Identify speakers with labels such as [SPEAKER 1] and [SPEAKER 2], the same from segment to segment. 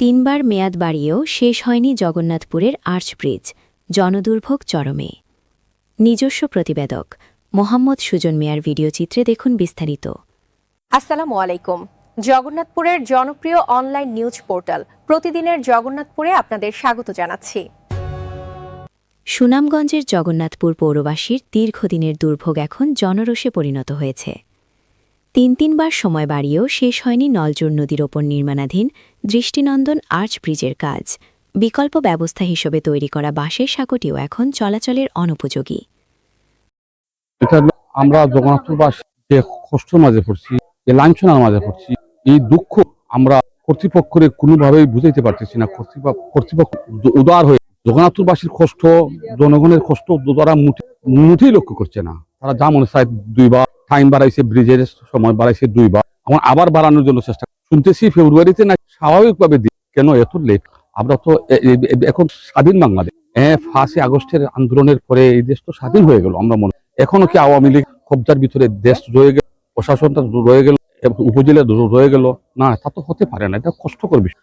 [SPEAKER 1] তিনবার মেয়াদ বাড়িয়েও শেষ হয়নি জগন্নাথপুরের আর্চ ব্রিজ, জনদুর্ভোগ চরমে। নিজস্ব প্রতিবেদক মোহাম্মদ সুজন মিয়ার ভিডিওচিত্রে দেখুন বিস্তারিত।
[SPEAKER 2] আসসালামু আলাইকুম। জগন্নাথপুরের জনপ্রিয় অনলাইন নিউজ পোর্টাল প্রতিদিনের জগন্নাথপুরে আপনাদের স্বাগত জানাচ্ছি।
[SPEAKER 1] সুনামগঞ্জের জগন্নাথপুর পৌরবাসীর দীর্ঘদিনের দুর্ভোগ এখন জনরোষে পরিণত হয়েছে। তিনবার সময় বাড়িয়েও শেষ হয়নি নলজোর নদীর ওপর নির্মাণাধীন দৃষ্টিনন্দন আর্চ ব্রিজের কাজ। বিকল্প ব্যবস্থা হিসেবে তৈরি করা বাঁশের সাঁকোটিও এখন চলাচলের অনুপযোগী।
[SPEAKER 3] আমরা জগন্নাথপুরবাসী যে কষ্টের মাঝে পড়ছি, যে লাঞ্ছনার মাঝে পড়ছি, এই দুঃখ আমরা কর্তৃপক্ষের কোনোভাবেই বুঝাইতে পারতেছি না। কর্তৃপক্ষ উদার হয়ে জগন্নাথপুরবাসীর কষ্ট, জনগণের কষ্ট তারা মুঠেই লক্ষ্য করছে না। তারা যা মনে চায় দুইবার টাইম বাড়াইছে, ব্রিজের সময় বাড়াইছে দুইবার, এখন আবার বাড়ানোর জন্য চেষ্টা শুনতেছি ফেব্রুয়ারিতে না স্বাভাবিকভাবে কেন এত লেট? আমরা তো এখন স্বাধীন বাংলাদেশ। 5 আগস্টের আন্দোলনের পরে এই দেশ তো স্বাধীন হয়ে গেল। আমরা মনে এখনো কি আওয়ামী লীগ কবজার ভিতরে দেশ রয়ে গেল, প্রশাসনটা রয়ে গেল, উপজেলা রয়ে গেল? না, তা তো হতে পারে না। এটা কষ্টকর বিষয়।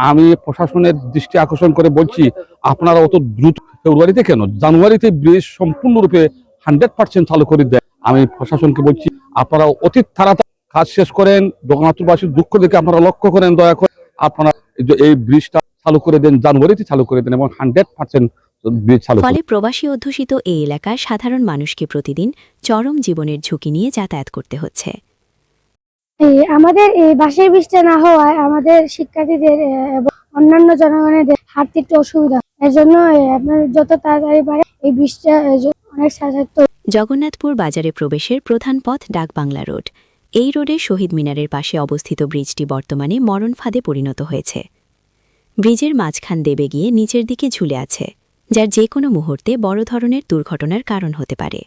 [SPEAKER 3] আমি প্রশাসনের দৃষ্টি আকর্ষণ করে বলছি, আপনারা অত দ্রুত ফেব্রুয়ারিতে কেন, জানুয়ারিতে ব্রিজ সম্পূর্ণরূপে 100% চালু করে দেয়। আমি প্রশাসনকে বলছি, আপনারা অতি তাড়াতাড়ি কাজ শেষ করেন। জগন্নাথবাসীর দুঃখ দেখে আপনারা লক্ষ্য করেন, দয়া করে আপনারা এই ব্রিজটা চালু করে দেন, জানুয়ারিতে চালু করে দেন এবং 100%
[SPEAKER 1] ফলে প্রবাসী অধ্যুষিত এই এলাকায় সাধারণ মানুষকে প্রতিদিন চরম জীবনের ঝুঁকি নিয়ে যাতায়াত করতে হচ্ছে।
[SPEAKER 4] আমাদের এই বাসের বৃষ্টি না হওয়ায় আমাদের শিক্ষার্থীদের এবং অন্যান্য জনগণের হাঁটতে একটু অসুবিধা। এর জন্য আপনার যত তাড়াতাড়ি পারে এই বৃষ্টি অনেক সাহায্য।
[SPEAKER 1] জগন্নাথপুর বাজারে প্রবেশের প্রধান পথ ডাকবাংলা রোড। এই রোডে শহীদ মিনারের পাশে অবস্থিত ব্রিজটি বর্তমানে মরণ ফাঁদে পরিণত হয়েছে। ব্রিজের মাঝখান দেবে গিয়ে নিচের দিকে ঝুলে আছে, যার যে কোনো মুহূর্তে বড় ধরনের দুর্ঘটনার কারণ হতে পারে।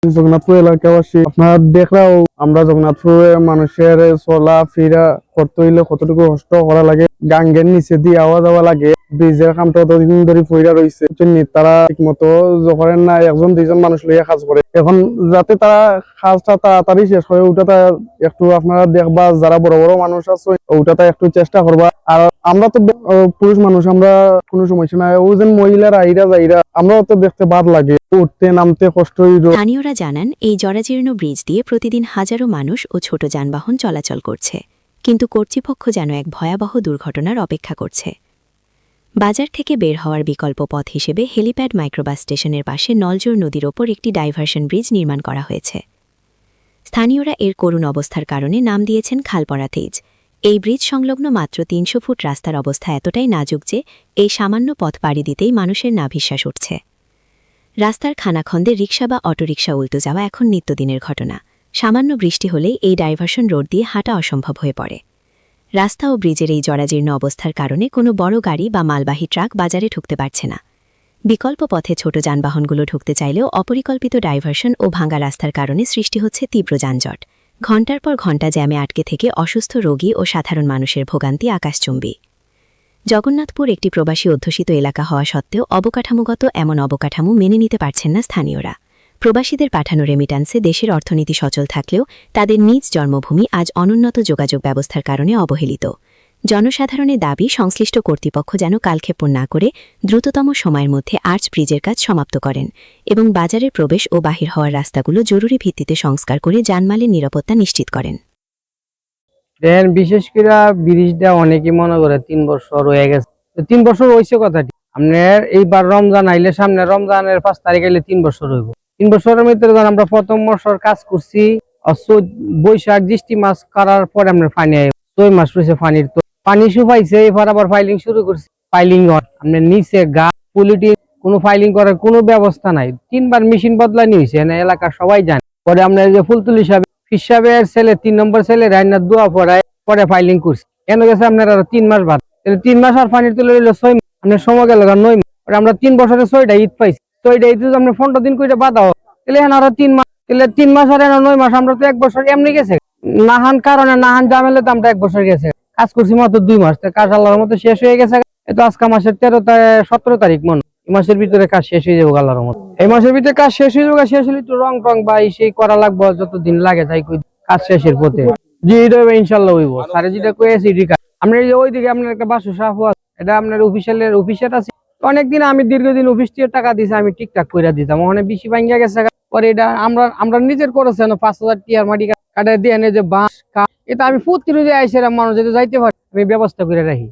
[SPEAKER 5] জগন্নাথপুর এলাকাবাসী আপনারা দেখরাও আমরা জগন্নাথপুরের মানুষের চলা ফিরা করতে হইলে কতটুকু কষ্ট করা লাগে, গাঙ্গের নিচে দিয়ে আওয়া যাওয়া লাগে। ব্রিজের কামটা অতদিন ধরে ফইরা রয়েছে, তারা ঠিক মতো করেন না। 1-2 মানুষ লইয়া কাজ করে। এখন যাতে তারা কাজটা তাড়াতাড়ি শেষ হয় ওটাতে একটু আপনারা দেখবা, যারা বড় বড় মানুষ আছে ওটাতে একটু চেষ্টা করবা। আর আমরা তো পুরুষ মানুষ, আমরা কোনো সমস্যা নাই। ও যেন মহিলারা আইরা যাইরা আমরাও তো দেখতে বাদ লাগে, উঠতে নামতে কষ্ট।
[SPEAKER 1] স্থানীয়রা জানান, এই জরাজীর্ণ ব্রিজ দিয়ে প্রতিদিন হাজারো মানুষ ও ছোট যানবাহন চলাচল করছে, কিন্তু কর্তৃপক্ষ যেন এক ভয়াবহ দুর্ঘটনার অপেক্ষা করছে। বাজার থেকে বের হওয়ার বিকল্প পথ হিসেবে হেলিপ্যাড মাইক্রোবাস স্টেশনের পাশে নলজোর নদীর ওপর একটি ডাইভারশন ব্রিজ নির্মাণ করা হয়েছে। স্থানীয়রা এর করুণ অবস্থার কারণে নাম দিয়েছেন খালপড়া তেজ। এই ব্রিজ সংলগ্ন মাত্র 300 ফুট রাস্তার অবস্থা এতটাই নাজুক যে এই সামান্য পথ পাড়ি দিতেই মানুষের নাভিশ্বাস উঠছে। রাস্তার খানাখন্দে রিকশা বা অটোরিকশা উল্টো যাওয়া এখন নিত্যদিনের ঘটনা। সামান্য বৃষ্টি হলেই এই ডাইভারশন রোড দিয়ে হাঁটা অসম্ভব হয়ে পড়ে। রাস্তা ও ব্রিজের এই জরাজীর্ণ অবস্থার কারণে কোনো বড় গাড়ি বা মালবাহী ট্রাক বাজারে ঢুকতে পারছে না। বিকল্প পথে ছোট যানবাহনগুলো ঢুকতে চাইলেও অপরিকল্পিত ডাইভারশন ও ভাঙা রাস্তার কারণে সৃষ্টি হচ্ছে তীব্র যানজট। ঘণ্টার পর ঘণ্টা জ্যামে আটকে থেকে অসুস্থ রোগী ও সাধারণ মানুষের ভোগান্তি আকাশচুম্বী। জগন্নাথপুর একটি প্রবাসী অধ্যুষিত এলাকা হওয়া সত্ত্বেও অবকাঠামোগত এমন অবকাঠামো মেনে নিতে পারছেন না স্থানীয়রা। প্রবাসীদের পাঠানো রেমিটান্সে দেশের অর্থনীতি সচল থাকলেও তাদের নিজ জন্মভূমি আজ অনুন্নত যোগাযোগ ব্যবস্থার কারণে অবহেলিত। জনসাধারণের দাবি, সংশ্লিষ্ট কর্তৃপক্ষ যেন কালক্ষেপণ না করে দ্রুততম সময়ের মধ্যে আর্চ ব্রিজের কাজ সমাপ্ত করেন এবং বাজারের প্রবেশ ও বাহির হওয়ার রাস্তাগুলো জরুরি ভিত্তিতে সংস্কার করে যানমালের নিরাপত্তা নিশ্চিত করেন।
[SPEAKER 6] বিশেষ করে ব্রিজটা অনেকেই মনে করে 3 বছর হয়ে গেছে। 3 বছর হয়েছে কথাটি। আপনার এইবার রমজান আইলে, সামনে রমজানের 5 তারিখ আইলে 3 বছর হইব। 3 বছরের মধ্যে আমরা প্রথম বছর কাজ করছি বৈশাখ জ্যৈষ্ঠ মাস করার পরে আপনার পানি 6 মাস রয়েছে। পানির তো পানি শুকাইছে, এবার আবার ফাইলিং শুরু করছি। ফাইলিং আপনার নিচে গা পলিটিন কোনো ফাইলিং করার কোনো ব্যবস্থা নাই। 3বার মেশিন বদলানি হয়েছে, এলাকার সবাই জানে। পরে আপনার যে ফুলতুলি সাহেবের ছেলে 3 নম্বর ছেলে রান্নার দোয়া পরে ফাইলিং করছে। কেন গেছে আপনার আরো 3 মাস বাদ। 3 মাস আর পানির তুলে রইল 6 মাস। আপনার সময় গেল 9 মাস। আমরা 3 বছরে 6টা ঈদ পাইছি। 6টা ঈদ আপনি 15 দিন করে বাধা হোক, তাহলে এখন আরো 3 মাস, তাহলে 3 মাস আর 9 মাস। আমরা তো 1 বছর এমনি গেছে। নাহান কারণে নাহান জামেলে তো আমরা 1 বছর গেছে। কাজ করছি মাত্র 2 মাস। কাজ আল্লাহর মতো শেষ হয়ে গেছে। এতো আজকে মাসের 17 তারিখ মনে। এই মাসের ভিতরে কাজ শেষ হয়ে যাবো আল্লাহর মতো। এই মাসের ভিতরে কাজ শেষ হয়ে যাবো। শেষ হলে একটু রং টং বা সেই করা লাগবো, যতদিন লাগে তাই কাজ শেষের পথে। জি, এটা ইনশাল্লাহ হইব। স্যারে যেটা কয়েছি আপনার এই যে ওইদিকে আপনার একটা বাসু সাফ আছে, এটা আপনার অফিসের আছে। অনেকদিন আমি দীর্ঘদিন অফিস থেকে টাকা দিয়েছি, আমি ঠিকঠাক করে দিতাম, ওখানে বেশি ভাঙ্গা গেছে। পরে এটা আমরা নিজের করেছেন 5,000 টিয়ার মাটি কাটা দিয়ে এনে যে বাঁশ কাঠ, এটা আমি প্রতিরোধে আইসেরাম মানুষ যাতে যাইতে পারে আমি ব্যবস্থা করে রাখি।